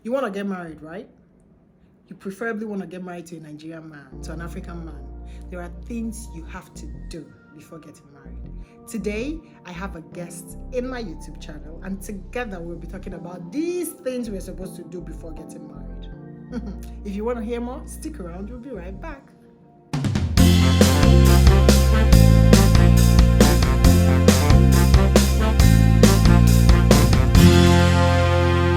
You want to get married, right? You preferably want to get married to a Nigerian man, to an African man. There are things you have to do before getting married. Today, I have a guest in my YouTube channel, and together we'll be talking about these things we're supposed to do before getting married. If you want to hear more, stick around. We'll be right back.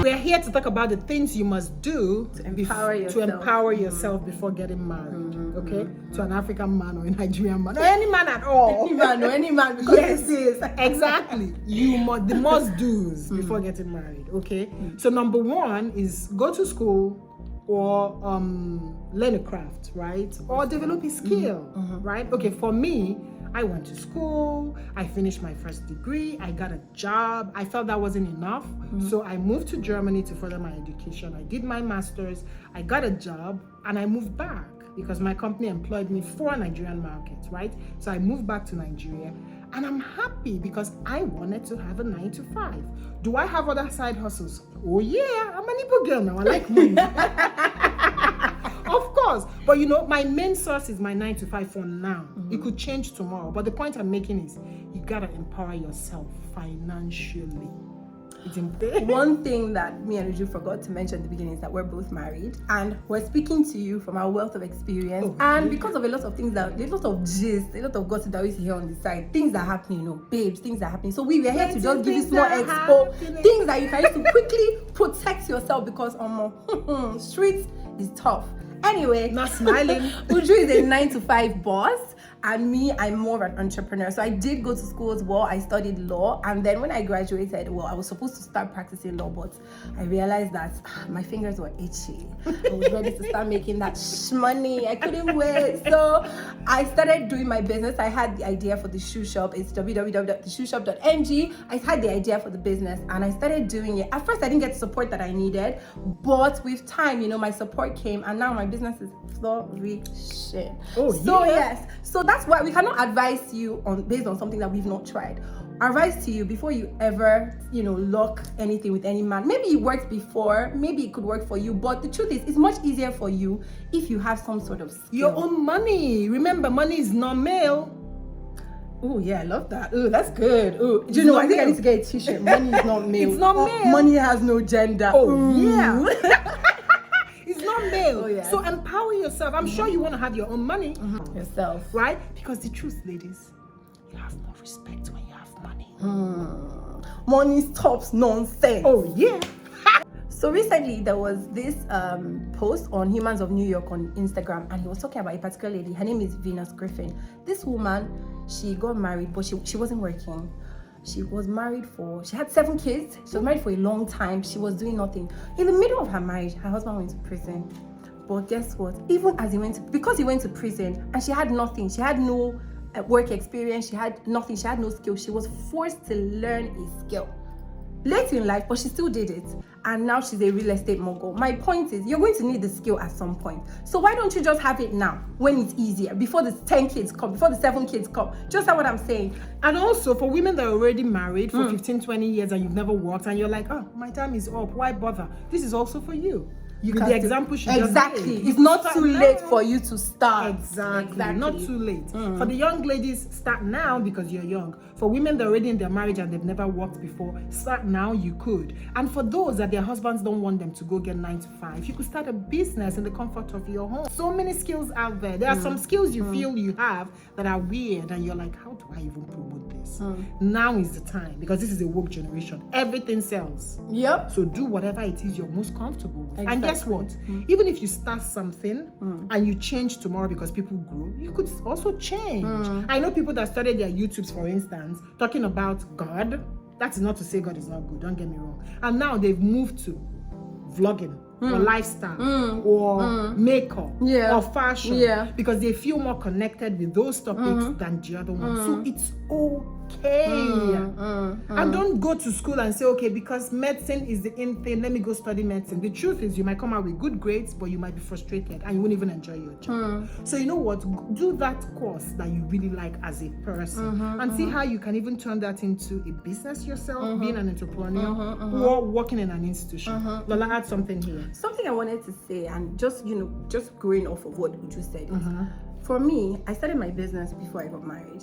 We're here to talk about the things you must do to empower yourself before getting married. Okay, to an African man or a Nigerian man or any man at all. Any man. Because Yes, exactly. You must the must do's before getting married. Okay, so number one is go to school or learn a craft, right? Or develop a skill, right? Okay, for me, I went to school, I finished my first degree, I got a job. I felt that wasn't enough, so I moved to Germany to further my education. I did my master's, I got a job, and I moved back because my company employed me for Nigerian markets, right? So I moved back to Nigeria, and I'm happy because I wanted to have a 9-to-5. Do I have other side hustles? Oh yeah, I'm an Igbo girl now, I like money. Of course, but you know, my main source is my 9-to-5 for now. It could change tomorrow, but the point I'm making is you gotta empower yourself financially. It's important. One thing that me and Uju forgot to mention at the beginning is that we're both married and we're speaking to you from our wealth of experience because of a lot of things that a lot of gist, a lot of gossip that we see here on the side, things that happen, you know, babes, things that happen. So we were here to just give you small expo, things that you can use to quickly protect yourself because streets is tough. Anyway, Not smiling. Uju is a 9-to-5 boss, and me, I'm more of an entrepreneur. So I did go to school as well. I studied law, and then when I graduated, well, I was supposed to start practicing law, but I realized that my fingers were itchy. I was ready to start making that money. I couldn't wait. So I started doing my business. I had the idea for the shoe shop. It's www.theshoeshop.ng. I had the idea for the business, and I started doing it. At first, I didn't get the support that I needed, but with time, you know, my support came, and now my business is flourishing. So yes, so that's why we cannot advise you based on something that we've not tried. Advice to you before you ever, you know, lock anything with any man. Maybe it worked before, maybe it could work for you, but the truth is, it's much easier for you if you have some sort of skill. Your own money. Remember, money is not male. Oh yeah, I love that. Oh, that's good. Oh, do you know? I think I need to get a t-shirt. Money is not male. It's not male. Money has no gender. Oh yeah. It's not male. Oh, yeah. So empower yourself. I'm sure you want to have your own money. Yourself. Right? Because the truth, ladies, you have more respect when you have money. Money stops nonsense. Oh, yeah. So recently there was this post on Humans of New York on Instagram, and he was talking about a particular lady. Her name is Griffin. This woman, she got married, but she wasn't working. She had 7 kids. She was married for a long time. She was doing nothing. In the middle of her marriage, her husband went to prison. But guess what? Even as because he went to prison and she had nothing, she had no work experience, she had nothing, she had no skill. She was forced to learn a skill late in life, but she still did it. And now she's a real estate mogul. My point is, you're going to need the skill at some point. So why don't you just have it now when it's easier, before the 10 kids come, before the 7 kids come? Just like what I'm saying. And also for women that are already married for 15, 20 years and you've never worked and you're like, oh, my time is up, why bother? This is also for you. The example she just gave. It's not too late for you to start. Exactly. Not too late. For the young ladies, start now because you're young. For women that are already in their marriage and they've never worked before, start now, you could. And for those that their husbands don't want them to go get 9-to-5, you could start a business in the comfort of your home. So many skills out there. There are some skills you feel you have that are weird and you're like, how do I even promote this? Now is the time, because this is a woke generation. Everything sells. Yep. So do whatever it is you're most comfortable with. Exactly. And guess what? Even if you start something and you change tomorrow because people grow, you could also change. I know people that started their YouTubes, for instance, talking about God. That is not to say God is not good, don't get me wrong. And now they've moved to vlogging or lifestyle or makeup or fashion because they feel more connected with those topics than the other ones. So it's okay. And don't go to school and say, okay, because medicine is the in thing, let me go study medicine. The truth is, you might come out with good grades, but you might be frustrated and you won't even enjoy your job. So you know what? Do that course that you really like as a person, and see how you can even turn that into a business yourself, being an entrepreneur, or working in an institution. Lola, add something here. Something I wanted to say, and just going off of what Uju said is, for me, I started my business before I got married.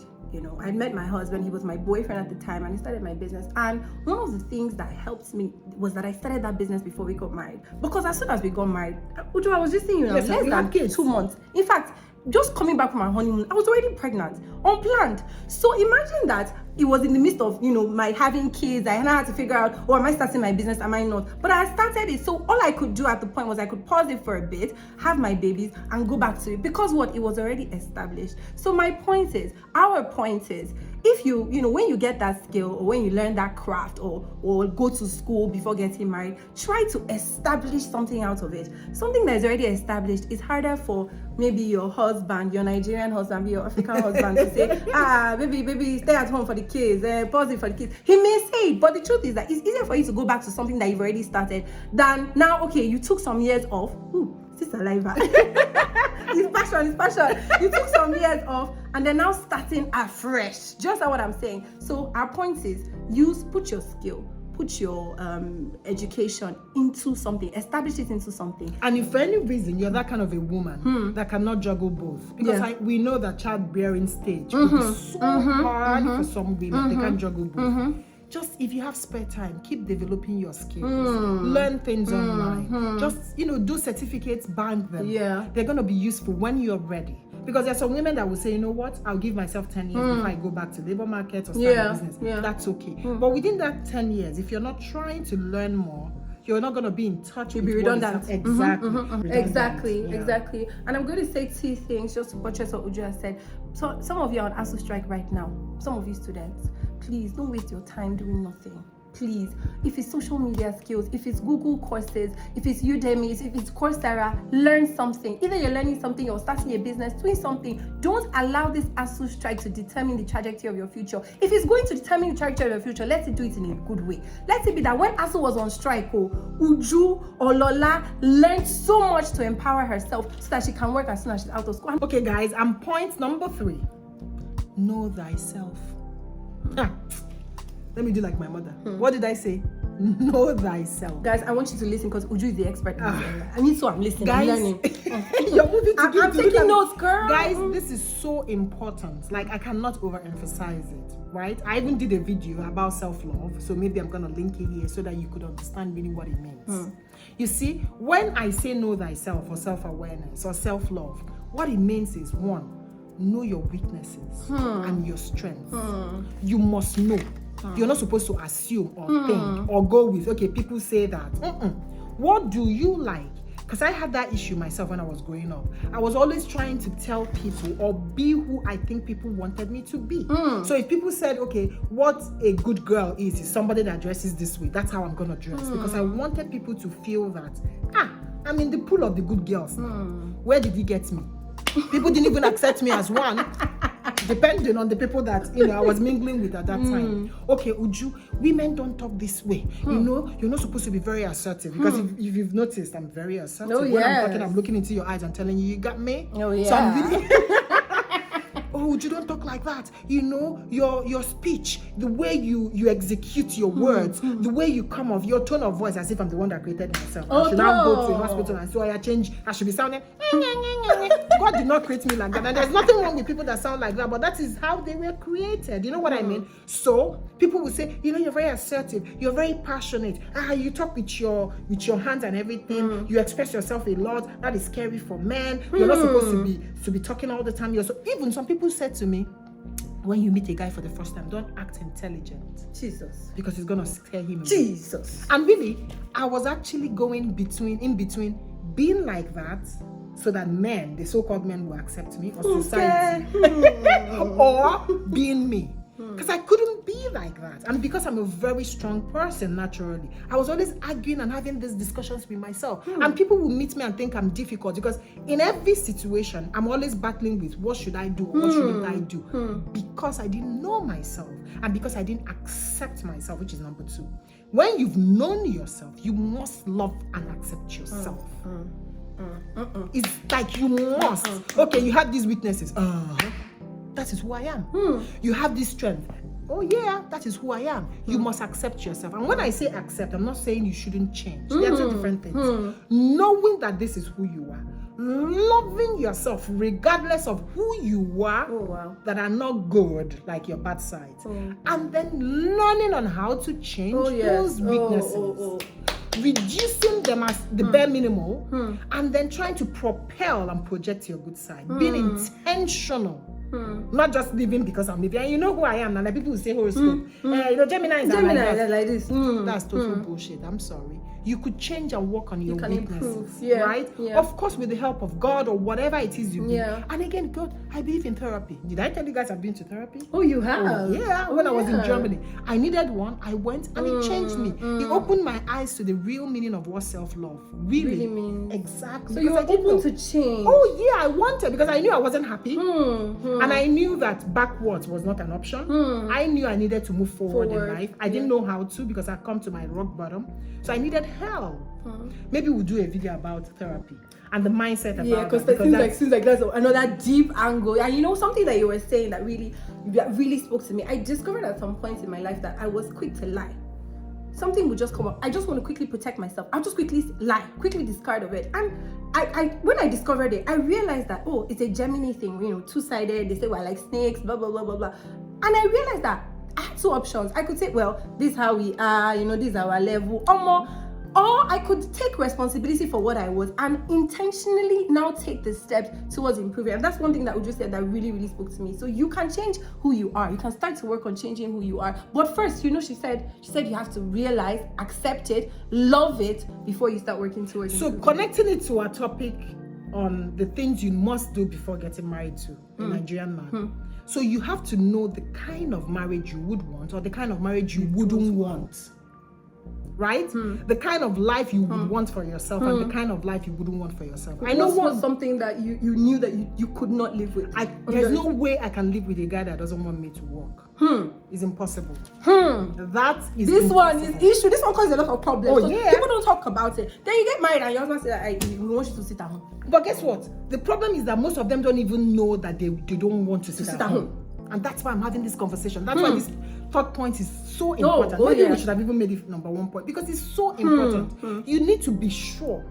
I met my husband, he was my boyfriend at the time, and I started my business. And one of the things that helped me was that I started that business before we got married. Because as soon as we got married, Uju, I was just saying, less than 2 months. In fact, just coming back from our honeymoon, I was already pregnant, unplanned. So imagine that it was in the midst of, my having kids. I had to figure out, am I starting my business? Am I not? But I started it. So all I could do at the point was I could pause it for a bit, have my babies, and go back to it. Because it was already established. So our point is, if you when you get that skill, or when you learn that craft, or go to school before getting married, try to establish something out of it. Something that is already established is harder for maybe your husband, your Nigerian husband, your African husband to say, baby, stay at home for the kids, pause it for the kids. He may say it, but the truth is that it's easier for you to go back to something that you've already started than now, okay, you took some years off. This saliva. It's passion. You took some years off and they're now starting afresh. Just what I'm saying. So our point is, put your skill, put your education into something, establish it into something. And if for any reason you're that kind of a woman that cannot juggle both, because we know that childbearing stage will be so hard for some women, they can't juggle both. Just if you have spare time, keep developing your skills. Learn things online. Just, do certificates, bank them. Yeah. They're going to be useful when you're ready. Because there's some women that will say, you know what, I'll give myself 10 years before I go back to labor market or start a business. Yeah. That's okay. But within that 10 years, if you're not trying to learn more, you're not going to be in touch with be redundant. Exactly. Exactly. And I'm going to say 2 things just to buttress what Uju has said. So some of you are on ASU strike right now. Some of you students, please don't waste your time doing nothing. Please, if it's social media skills, if it's Google courses, if it's Udemy, if it's Coursera, learn something. Either you're learning something or starting a business, doing something. Don't allow this ASU strike to determine the trajectory of your future. If it's going to determine the trajectory of your future, let it do it in a good way. Let it be that when ASU was on strike, Uju or Lola learned so much to empower herself so that she can work as soon as she's out of school. Okay, guys, and point number 3, know thyself. Let me do like my mother. What did I say? Know thyself. Guys, I want you to listen because Uju is the expert in this area. I need so I'm listening. Guys, I'm learning. You're moving to I'm taking notes, girl. Guys, this is so important. Like, I cannot overemphasize it, right? I even did a video about self-love, so maybe I'm going to link it here so that you could understand really what it means. You see, when I say know thyself or self-awareness or self-love, what it means is, 1, know your weaknesses and your strengths. You must know. You're not supposed to assume or think or go with, okay, people say that. What do you like? Because I had that issue myself when I was growing up. I was always trying to tell people or be who I think people wanted me to be. So if people said, okay, what a good girl is somebody that dresses this way, that's how I'm going to dress. Because I wanted people to feel that, I'm in the pool of the good girls. Where did he get me? People didn't even accept me as one, depending on the people that I was mingling with at that time. Okay, Uju, women don't talk this way. You're not supposed to be very assertive, because if you've noticed, I'm very assertive. When I'm talking, I'm looking into your eyes and telling you got me. So I'm really Uju, don't talk like that. Your speech, the way you execute your words, the way you come off, your tone of voice, as if I'm the one that created myself. I should now go to a hospital and so I should be sounding. God did not create me like that. And there's nothing wrong with people that sound like that, but that is how they were created. You know what I mean? So people will say, you're very assertive, you're very passionate. You talk with your hands and everything. You express yourself a lot. That is scary for men. You're not supposed to be talking all the time. Even some people said to me, when you meet a guy for the first time, don't act intelligent. Jesus. Because it's gonna scare him. Jesus. And really, I was actually going in between being like that so that men, the so-called men, will accept me, or society, or being me. Because I couldn't be like that. And because I'm a very strong person naturally, I was always arguing and having these discussions with myself. And people will meet me and think I'm difficult because in every situation, I'm always battling with what should I do or what shouldn't I do? Because I didn't know myself and because I didn't accept myself, which is number 2. When you've known yourself, you must love and accept yourself. It's like you must. Okay, you have these weaknesses. That is who I am. You have this strength. Oh yeah, that is who I am. You must accept yourself. And when I say accept, I'm not saying you shouldn't change. There are 2 different things. Knowing that this is who you are. Loving yourself regardless of who you are that are not good, like your bad sides. And then learning on how to change those weaknesses. Reducing them as the bare minimum and then trying to propel and project your good side. Being intentional. Not just living because I'm living. And you know who I am. And the people who say horoscope. Gemini is like this. That's total bullshit. I'm sorry. You could change and work on your weaknesses, right? Of course, with the help of God or whatever it is you do. And again, God, I believe in therapy. Did I tell you guys I've been to therapy? Oh, you have? When I was in Germany. I needed one. I went and it changed me. It opened my eyes to the real meaning of what self-love really means. Exactly. So you were open to change. Oh, yeah, I wanted because I knew I wasn't happy. And I knew that backwards was not an option. I knew I needed to move forward in life. I didn't know how to because I'd come to my rock bottom. So I needed help. Maybe we'll do a video about therapy and the mindset about it. Because it seems like that's another deep angle. And you know, something that you were saying that really spoke to me. I discovered at some point in my life that I was quick to lie. Something would just come up. I just want to quickly protect myself. I'll just quickly lie, quickly discard of it. And I when I discovered it, I realized that, it's a Gemini thing, 2-sided. They say, well, like snakes, blah, blah, blah, blah, blah. And I realized that I had 2 options. I could say, well, this is how we are, this is our level, or I could take responsibility for what I was and intentionally now take the steps towards improving. And that's one thing that Uju said that really, really spoke to me. So you can change who you are. You can start to work on changing who you are. But first, she said you have to realize, accept it, love it before you start working towards So improving. Connecting it to our topic on the things you must do before getting married to a Nigerian man. So you have to know the kind of marriage you would want or the kind of marriage you wouldn't want. Right? The kind of life you would want for yourself and the kind of life you wouldn't want for yourself. I know was something that you knew that you could not live with. There's no way I can live with a guy that doesn't want me to work. It's impossible. That is this impossible. One is issue. This one causes a lot of problems. Oh, yeah. People don't talk about it. Then you get married and your husband says, we want you to sit at home. But guess what? The problem is that most of them don't even know that they don't want to sit at home. And that's why I'm having this conversation. That's why this third point is so important. Maybe we should have even made it number 1 point because it's so important. You need to be sure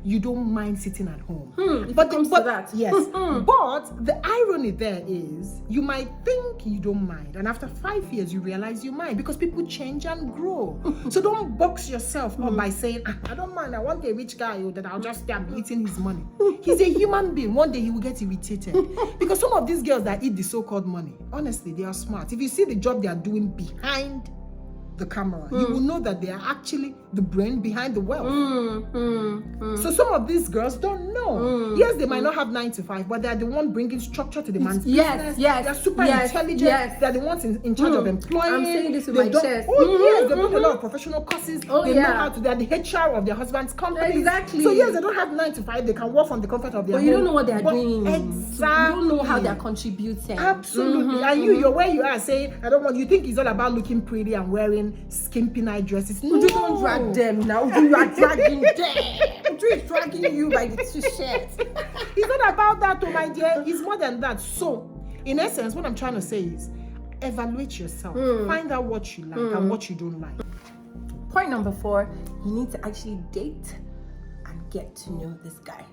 you don't mind sitting at home. But it comes to that. Yes. But the irony there is you might think you don't mind, and after 5 years you realize you mind because people change and grow. So don't box yourself up by saying, I don't mind, I want a rich guy that I'll just start eating his money. He's a human being. One day he will get irritated. Because some of these girls that eat the so-called money, honestly, they are smart. If you see the job they are doing behind the camera, you will know that they are actually the brain behind the wealth. So some of these girls don't know. Yes, they might not have 9 to 5, but they are the one bringing structure to the man's business. They are super intelligent. They are the ones in charge of employing. I'm saying this with my chest. Yes, they do a lot of professional courses. They know how to. They are the HR of their husband's company. Exactly. So yes, they don't have 9 to 5. They can work from the comfort of their home. But you don't know what they are doing. Exactly. You don't know how they are contributing. Absolutely. And you're where you are saying, I don't want. You think it's all about looking pretty and wearing skimpy night dresses. No, you don't drag them now. You are dragging them. Uju is dragging you by the t-shirt. It's not about that, my dear. It's more than that. So, in essence, what I'm trying to say is, evaluate yourself. Find out what you like and what you don't like. Point number 4: you need to actually date and get to know this guy.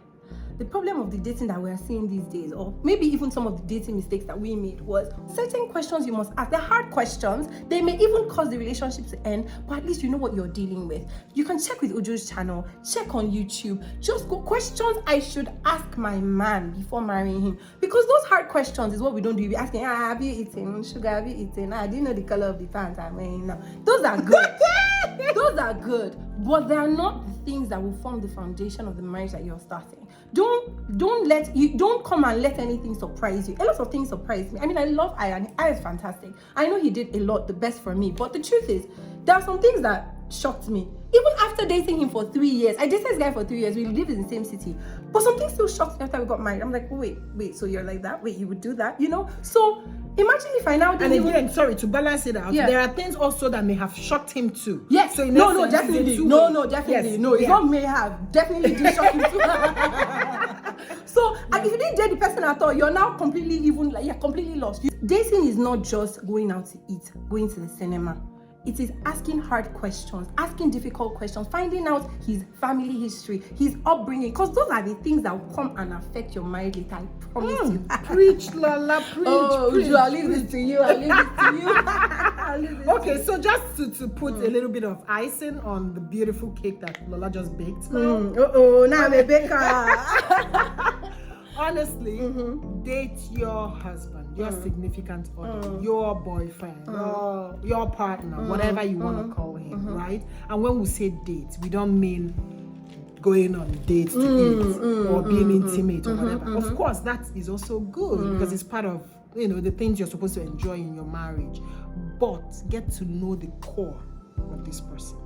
The problem of the dating that we are seeing these days, or maybe even some of the dating mistakes that we made, was certain questions you must ask. They're hard questions. They may even cause the relationship to end, but at least you know what you're dealing with. You can check with Uju's channel, check on YouTube. Just go questions I should ask my man before marrying him. Because those hard questions is what we don't do. We ask him, have you eaten? Sugar, have you eaten? Do you know the color of the pants I'm wearing now? Those are good. Those are good. but they are not the things that will form the foundation of the marriage that you're starting. Don't come and let anything surprise you. A lot of things surprise me. I mean, I love Aya. Aya is fantastic. I know he did a lot, the best for me. But the truth is, there are some things that shocked me. Even after dating him for 3 years, I dated this guy for 3 years. We lived in the same city, but something still shocked me after we got married. I'm like, wait, so you're like that? Wait, you would do that? You know? So imagine if I now didn't. And again, sorry to balance it out. Yeah. There are things also that may have shocked him too. Yes. So No, definitely. No, definitely. Yes. No, it's not may have. Definitely did shock him too. So, and if you didn't date the person at all, you're now completely you're completely lost. Dating is not just going out to eat, going to the cinema. It is asking hard questions, asking difficult questions, finding out his family history, his upbringing, because those are the things that will come and affect your marriage later. I promise you. Preach, Lola, preach. Oh, preach, I'll leave this to you. Okay, so just to put a little bit of icing on the beautiful cake that Lola just baked. Now I'm a baker. Honestly, date your husband, your significant other, your boyfriend, your partner, whatever you want to call him, right? And when we say date, we don't mean going on dates to eat or being intimate or whatever. Of course, that is also good because it's part of, the things you're supposed to enjoy in your marriage. But get to know the core of this person.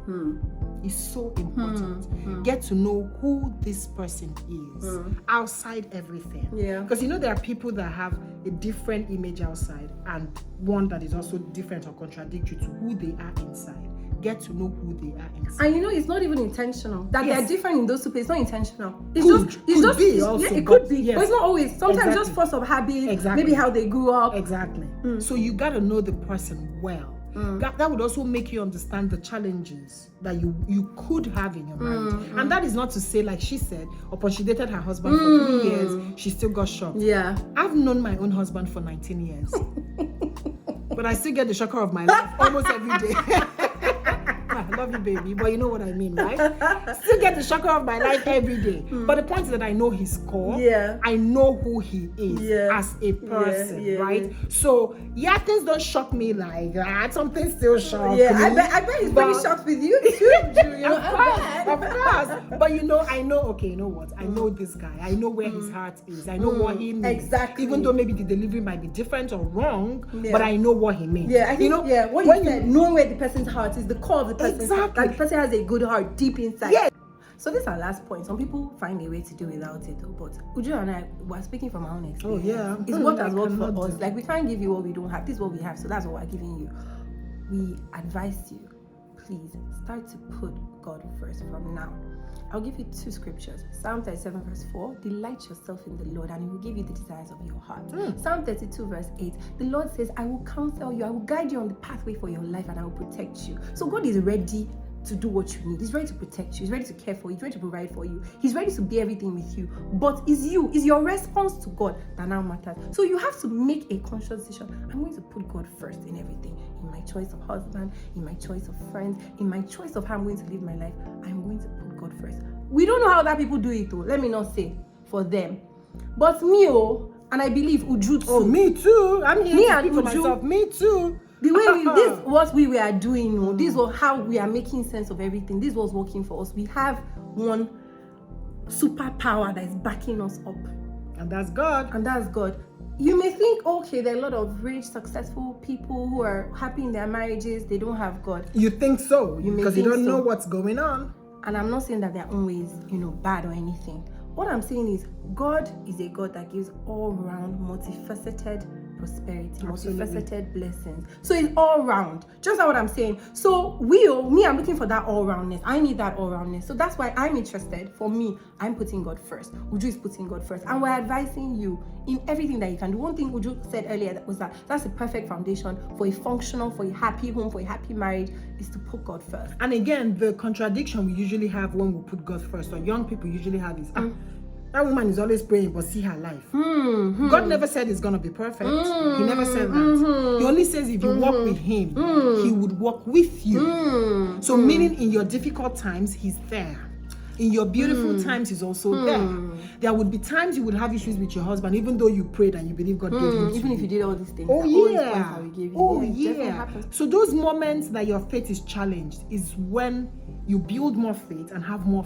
It's so important. Get to know who this person is outside everything. Yeah. Because there are people that have a different image outside and one that is also different or contradictory to who they are inside. Get to know who they are inside. And it's not even intentional. That they are different in those two places. It's not intentional. It could be. Yes. But it's not always. Sometimes just force of habit, maybe how they grew up. Exactly. So you got to know the person well. That would also make you understand the challenges that you could have in your marriage. And that is not to say, like she said, upon she dated her husband for 3 years, she still got shocked. Yeah. I've known my own husband for 19 years. But I still get the shocker of my life almost every day. I love you, baby, but you know what I mean, right? Still get the shocker of my life every day. But the point is that I know his core. Yeah. I know who he is as a person, right? So, things don't shock me like that. Something still shocks me. I bet he's pretty shocked with you too. Of course. But I know, okay, you know what? I know this guy. I know where his heart is. I know what he means. Exactly. Even though maybe the delivery might be different or wrong, but I know what he means. Yeah, I think, what you said, knowing where the person's heart is, the core of the person. Exactly. That the person has a good heart deep inside. Yeah. So this is our last point. Some people find a way to do without it, though. But Uju and I were speaking from our own experience. Oh yeah. It's what has worked for us. Like, we can't give you what we don't have. This is what we have, so that's what we're giving you. We advise you, please start to put God first from now. I'll give you 2 scriptures. Psalm 37 verse 4, delight yourself in the Lord and he will give you the desires of your heart. Psalm 32 verse 8, the Lord says, I will counsel you, I will guide you on the pathway for your life and I will protect you. So God is ready to do what you need. He's ready to protect you. He's ready to care for you. He's ready to provide for you. He's ready to be everything with you. But is your response to God that now matters. So you have to make a conscious decision. I'm going to put God first in everything. In my choice of husband, in my choice of friends, in my choice of how I'm going to live my life, I'm going to put God first. We don't know how other people do it though. Let me not say for them. But me, and I believe Uju too. Oh, me too. I'm here to speak for Uju, myself. Me too. The way this what we were doing, this was how we are making sense of everything. This was working for us. We have one superpower that is backing us up. And that's God. And that's God. You may think, okay, there are a lot of rich, successful people who are happy in their marriages. They don't have God. You think so? Because you don't know what's going on. And I'm not saying that their own ways, bad or anything. What I'm saying is God is a God that gives all-round, multifaceted prosperity, multifaceted blessings. So it's all round. Just like what I'm saying. So I'm looking for that all-roundness. I need that all-roundness. So that's why I'm interested. For me, I'm putting God first. Uju is putting God first. And we're advising you in everything that you can do. One thing Uju said earlier was that's the perfect foundation for a functional, for a happy home, for a happy marriage, is to put God first. And again, the contradiction we usually have when we put God first, or young people usually have is, that woman is always praying, but see her life. God never said it's going to be perfect. He never said that. He only says if you walk with him, he would walk with you. So meaning in your difficult times, he's there. in your beautiful times is also there. There would be times you would have issues with your husband, even though you prayed and you believe God gave him to Even you. if you did all these things. Oh all these yeah. points that we gave you. Oh it definitely yeah. happens. So those moments that your faith is challenged is when you build more faith and have more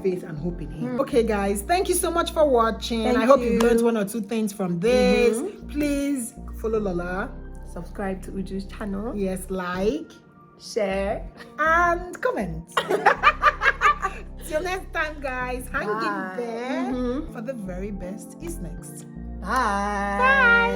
faith and hope in Him. Okay, guys, thank you so much for watching. I hope you've learned one or two things from this. Please follow Lola. Subscribe to Uju's channel. Yes, like, Share. and comment. Till next time, guys. Hang in there, for the very best is next. Bye.